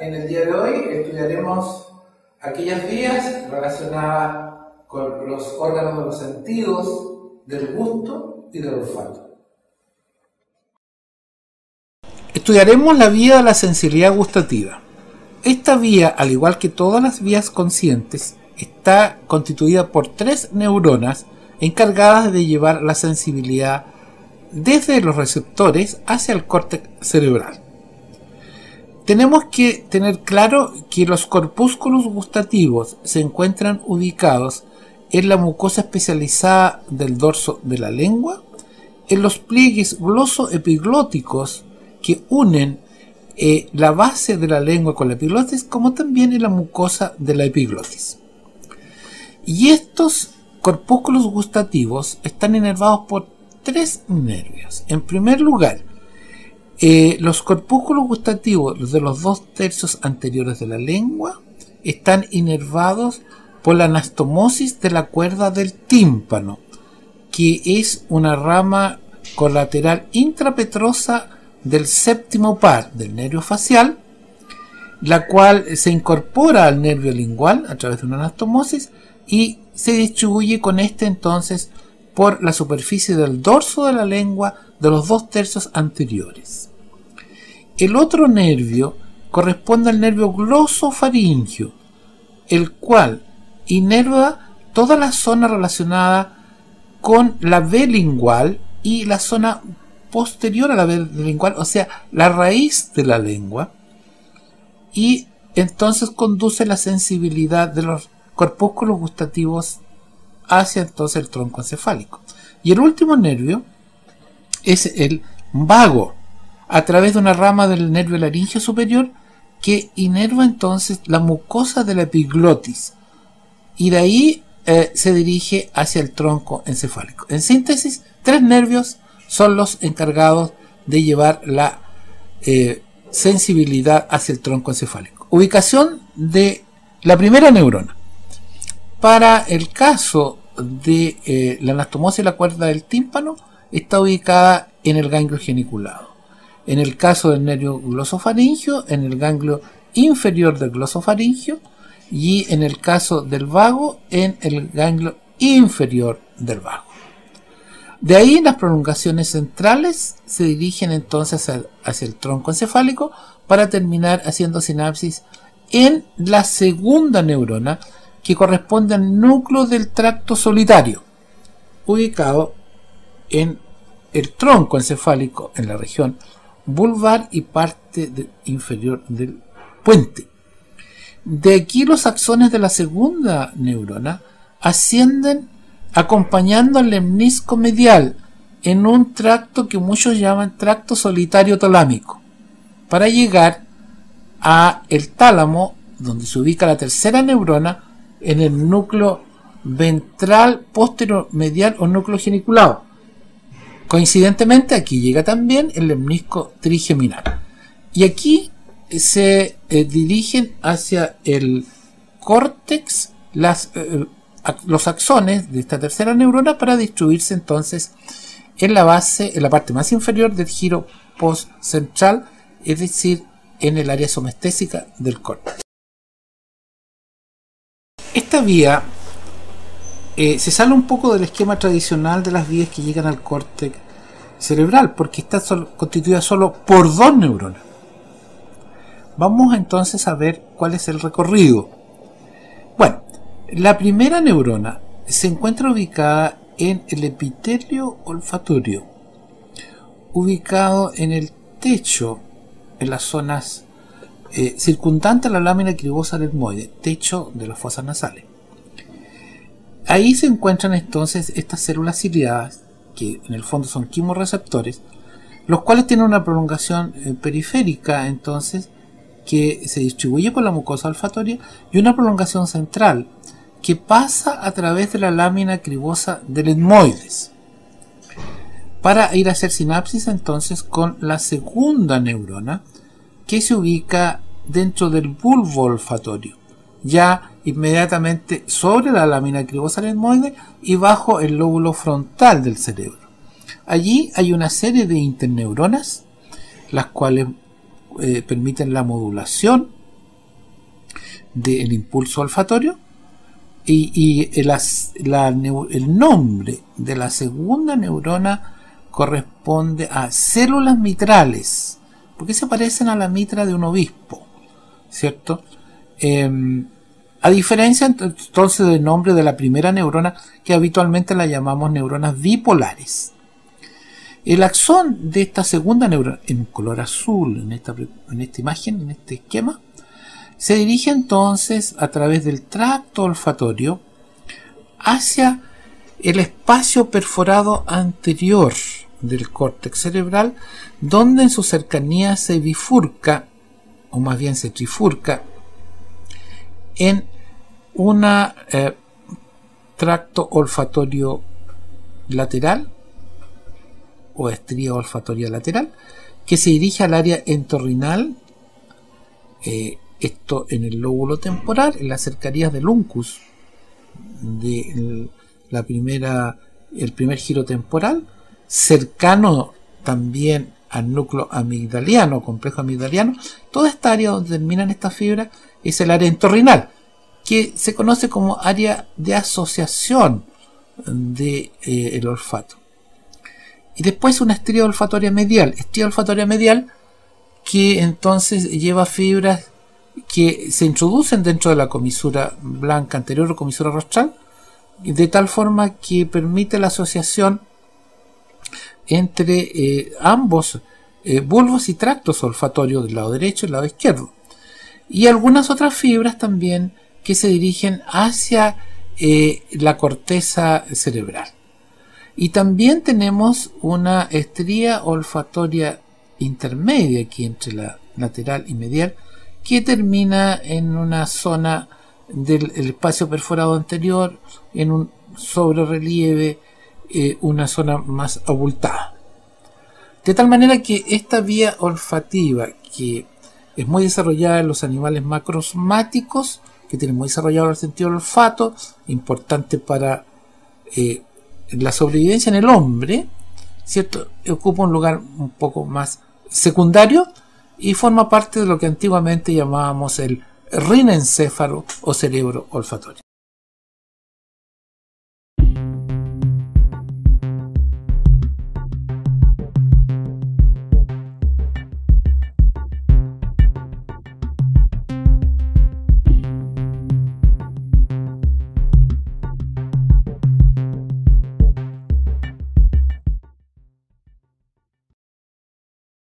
En el día de hoy estudiaremos aquellas vías relacionadas con los órganos de los sentidos, del gusto y del olfato. Estudiaremos la vía de la sensibilidad gustativa. Esta vía, al igual que todas las vías conscientes, está constituida por 3 neuronas encargadas de llevar la sensibilidad desde los receptores hacia el córtex cerebral. Tenemos que tener claro que los corpúsculos gustativos se encuentran ubicados en la mucosa especializada del dorso de la lengua, en los pliegues glosoepiglóticos que unen la base de la lengua con la epiglotis, como también en la mucosa de la epiglotis. Y estos corpúsculos gustativos están inervados por 3 nervios. En primer lugar, los corpúsculos gustativos de los 2/3 anteriores de la lengua están inervados por la anastomosis de la cuerda del tímpano, que es una rama colateral intrapetrosa del séptimo par del nervio facial, la cual se incorpora al nervio lingual a través de una anastomosis y se distribuye con este entonces por la superficie del dorso de la lengua de los 2/3 anteriores. El otro nervio corresponde al nervio glosofaringio, el cual inerva toda la zona relacionada con la V lingual y la zona posterior a la V lingual, o sea, la raíz de la lengua, y entonces conduce la sensibilidad de los corpúsculos gustativos hacia entonces el tronco encefálico. Y el último nervio es el vago, a través de una rama del nervio laríngeo superior que inerva entonces la mucosa de la epiglotis, y de ahí se dirige hacia el tronco encefálico. En síntesis, 3 nervios son los encargados de llevar la sensibilidad hacia el tronco encefálico. Ubicación de la primera neurona. Para el caso de la anastomosis de la cuerda del tímpano, está ubicada en el ganglio geniculado. En el caso del nervio glosofaringio, en el ganglio inferior del glosofaringio, y en el caso del vago, en el ganglio inferior del vago. De ahí las prolongaciones centrales se dirigen entonces hacia el tronco encefálico para terminar haciendo sinapsis en la segunda neurona, que corresponde al núcleo del tracto solitario, ubicado en el tronco encefálico en la región vulvar y parte inferior del puente. De aquí los axones de la segunda neurona ascienden acompañando al lemnisco medial en un tracto que muchos llaman tracto solitario talámico, para llegar a el tálamo, donde se ubica la tercera neurona, en el núcleo ventral posterior medial o núcleo geniculado. Coincidentemente, aquí llega también el lemnisco trigeminal. Y aquí se dirigen hacia el córtex los axones de esta tercera neurona para distribuirse entonces en la base, en la parte más inferior del giro postcentral, es decir, en el área somestésica del córtex. Esta vía se sale un poco del esquema tradicional de las vías que llegan al córtex cerebral, porque está constituida solo por 2 neuronas. Vamos entonces a ver cuál es el recorrido. Bueno, la primera neurona se encuentra ubicada en el epitelio olfatorio, ubicado en el techo, en las zonas circundantes a la lámina cribosa del etmoide, techo de las fosas nasales. Ahí se encuentran entonces estas células ciliadas, que en el fondo son quimorreceptores, los cuales tienen una prolongación periférica entonces que se distribuye por la mucosa olfatoria, y una prolongación central que pasa a través de la lámina cribosa del etmoides para ir a hacer sinapsis entonces con la segunda neurona, que se ubica dentro del bulbo olfatorio, ya inmediatamente sobre la lámina cribosa del etmoide y bajo el lóbulo frontal del cerebro. Allí hay una serie de interneuronas, las cuales permiten la modulación del impulso olfatorio, y el nombre de la segunda neurona corresponde a células mitrales, porque se parecen a la mitra de un obispo, ¿cierto? A diferencia entonces del nombre de la primera neurona, que habitualmente la llamamos neuronas bipolares. El axón de esta segunda neurona, en color azul, en esta imagen, en este esquema, se dirige entonces a través del tracto olfatorio hacia el espacio perforado anterior del córtex cerebral, donde en su cercanía se bifurca, o más bien se trifurca, en un tracto olfatorio lateral o estría olfatoria lateral que se dirige al área entorrinal, esto en el lóbulo temporal, en las cercanías del uncus de el primer giro temporal, cercano también al núcleo amigdaliano, complejo amigdaliano. Toda esta área donde terminan estas fibras es el área entorrinal, que se conoce como área de asociación del olfato. Y después una estría olfatoria medial, que entonces lleva fibras que se introducen dentro de la comisura blanca anterior o comisura rostral, de tal forma que permite la asociación entre ambos bulbos y tractos olfatorios del lado derecho y del lado izquierdo. Y algunas otras fibras también que se dirigen hacia la corteza cerebral. Y también tenemos una estría olfatoria intermedia aquí entre la lateral y medial, que termina en una zona del espacio perforado anterior, en un sobrerelieve, una zona más abultada. De tal manera que esta vía olfativa, que es muy desarrollada en los animales macrosmáticos, que tienen muy desarrollado el sentido del olfato, importante para la sobrevivencia en el hombre, ¿cierto? Ocupa un lugar un poco más secundario y forma parte de lo que antiguamente llamábamos el rinencéfalo o cerebro olfatorio.